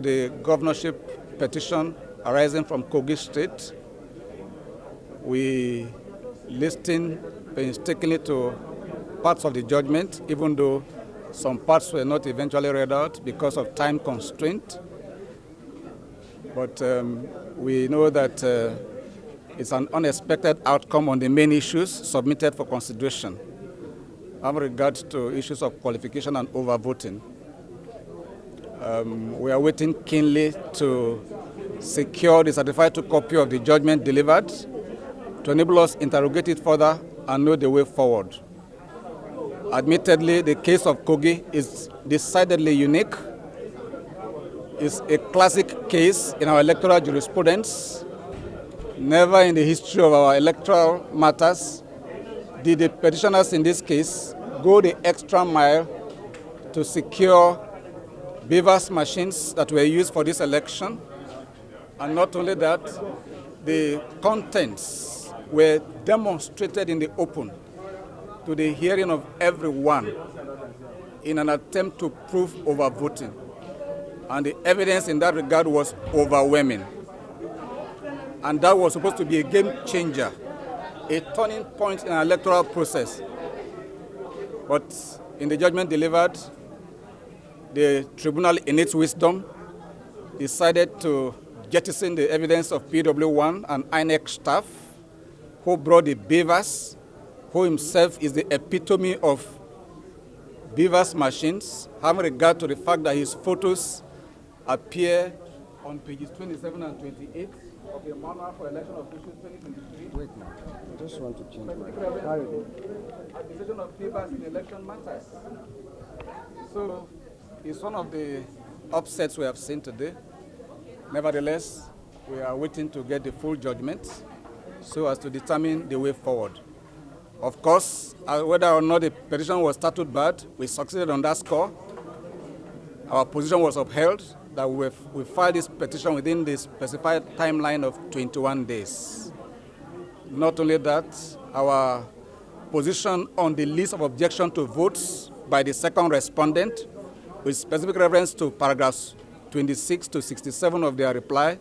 The governorship petition arising from Kogi State, we listened painstakingly to parts of the judgment, even though some parts were not eventually read out because of time constraint. But we know that it's an unexpected outcome on the main issues submitted for consideration. With regard to issues of qualification and overvoting, we are waiting keenly to secure the certified copy of the judgment delivered to enable us to interrogate it further and know the way forward. Admittedly, the case of Kogi is decidedly unique. It's a classic case in our electoral jurisprudence. Never in the history of our electoral matters did the petitioners in this case go the extra mile to secure beavers machines that were used for this election. And not only that, the contents were demonstrated in the open to the hearing of everyone in an attempt to prove overvoting. And the evidence in that regard was overwhelming. And that was supposed to be a game changer, a turning point in our electoral process. But in the judgment delivered, the tribunal, in its wisdom, decided to jettison the evidence of PW1 and INEC staff, who brought the beavers, who himself is the epitome of beavers machines, having regard to the fact that his photos appear on pages 27 and 28 of the Manual for Election Officials 2023. Wait, man. I just want to change my Accusation of beavers in election matters. So it's one of the upsets we have seen today. Nevertheless, we are waiting to get the full judgment so as to determine the way forward. Of course, whether or not the petition was started bad, we succeeded on that score. Our position was upheld that we filed this petition within the specified timeline of 21 days. Not only that, our position on the list of objection to votes by the second respondent, with specific reference to paragraphs 26 to 67 of their reply,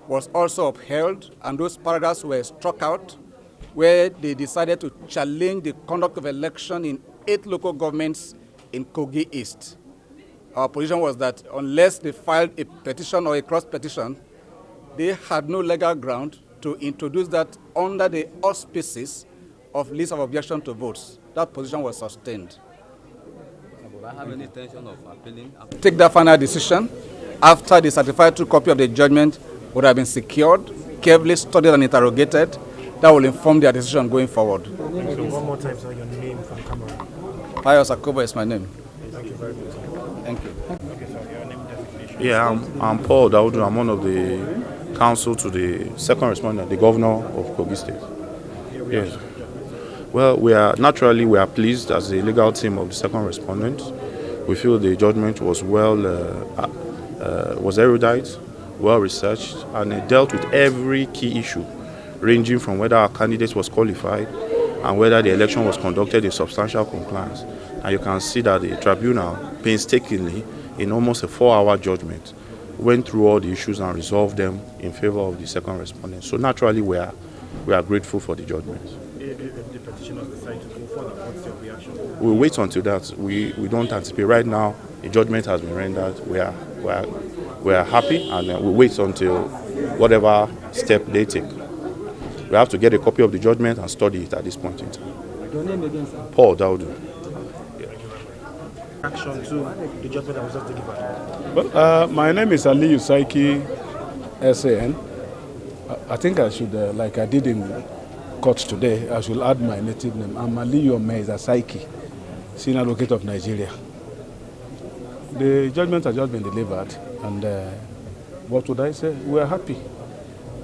was also upheld, and those paragraphs were struck out where they decided to challenge the conduct of election in 8 local governments in Kogi East. Our position was that unless they filed a petition or a cross petition, they had no legal ground to introduce that under the auspices of list of objection to votes. That position was sustained. Would I have any intention of appealing? Take that final decision after the certified true copy of the judgment would have been secured, carefully studied and interrogated. That will inform their decision going forward. So one more time, sir, your name for the camera. Pius Akobo is my name. Thank you very much. Thank you. Okay, sir, your name designation. Yeah, I'm Paul Ododo. I'm one of the counsel to the second respondent, the governor of Kogi State. Yes. Well, we are pleased as the legal team of the second respondent. We feel the judgment was was erudite, well researched, and it dealt with every key issue, ranging from whether our candidate was qualified and whether the election was conducted in substantial compliance. And you can see that the tribunal, painstakingly, in almost a 4-hour judgment, went through all the issues and resolved them in favor of the second respondent. So naturally, we are grateful for the judgment. If the petitioners decide to go further, what's your reaction? We'll wait until that. We don't anticipate. Right now, the judgment has been rendered. We are happy, and we'll wait until whatever step they take. We have to get a copy of the judgment and study it at this point in time. Your name again, sir? Paul Ododo. Action to the judgment that was just delivered. Well, my name is Ali Usaiki, SAN. I think I should, like I did in court today, I should add my native name. I'm Ali Yomez Asaiki, senior advocate of Nigeria. The judgment has just been delivered, and what would I say? We are happy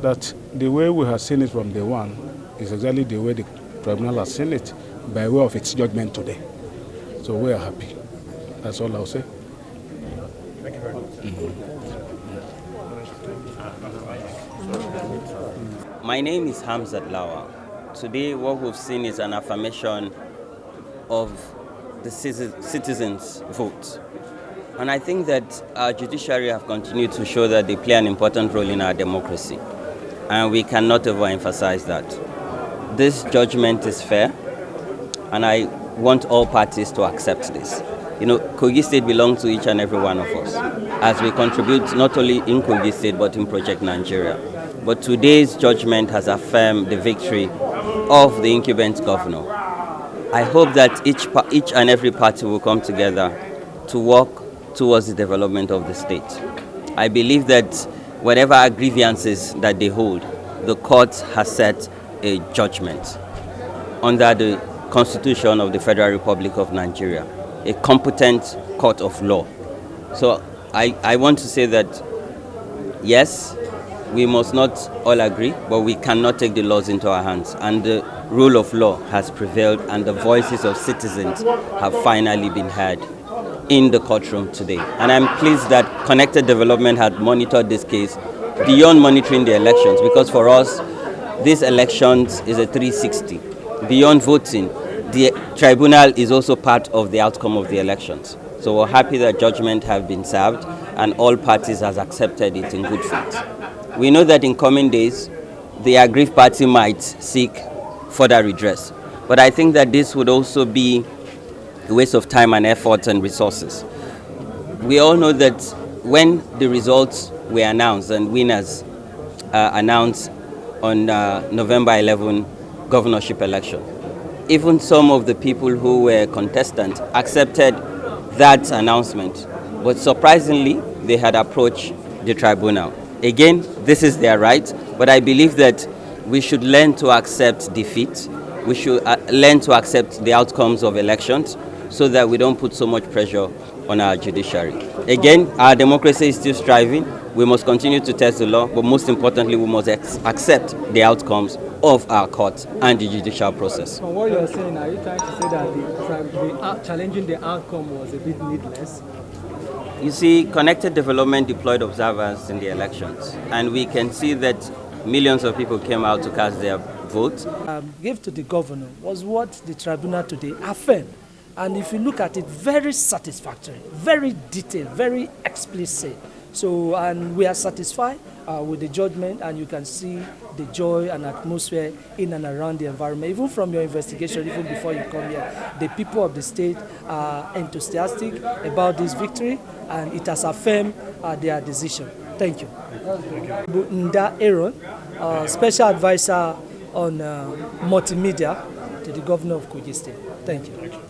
that the way we have seen it from day one is exactly the way the tribunal has seen it by way of its judgment today. So we are happy. That's all I'll say. Thank you very much. My name is Hamzat Lawa. Today, what we've seen is an affirmation of the citizens' vote. And I think that our judiciary have continued to show that they play an important role in our democracy. And we cannot overemphasize that. This judgment is fair, and I want all parties to accept this. Kogi State belongs to each and every one of us, as we contribute not only in Kogi State but in Project Nigeria. But today's judgment has affirmed the victory of the incumbent governor. I hope that each and every party will come together to work towards the development of the state. I believe that whatever grievances that they hold, the court has set a judgment under the Constitution of the Federal Republic of Nigeria, a competent court of law. So I want to say that, yes, we must not all agree, but we cannot take the laws into our hands. And the rule of law has prevailed, and the voices of citizens have finally been heard in the courtroom today. And I'm pleased that Connected Development had monitored this case beyond monitoring the elections, because for us, this elections is a 360. Beyond voting, the tribunal is also part of the outcome of the elections. So we're happy that judgment have been served and all parties has accepted it in good faith. We know that in coming days, the aggrieved party might seek further redress. But I think that this would also be a waste of time and effort and resources. We all know that when the results were announced and winners announced on November 11 governorship election, even some of the people who were contestants accepted that announcement. But surprisingly, they had approached the tribunal. Again, this is their right, but I believe that we should learn to accept defeat. We should learn to accept the outcomes of elections so that we don't put so much pressure on our judiciary. Again, our democracy is still striving. We must continue to test the law, but most importantly, we must accept the outcomes of our courts and the judicial process. From what you're saying, are you trying to say that challenging the outcome was a bit needless? You see, Connected Development deployed observers in the elections, and we can see that millions of people came out to cast their vote. Gave to the governor was what the tribunal today affirmed. And if you look at it, very satisfactory, very detailed, very explicit. So, and we are satisfied with the judgment, and you can see the joy and atmosphere in and around the environment. Even from your investigation, even before you come here, the people of the state are enthusiastic about this victory, and it has affirmed their decision. Thank you. Nda Aaron, Special Advisor on Multimedia to the Governor of Kogi State. Thank you.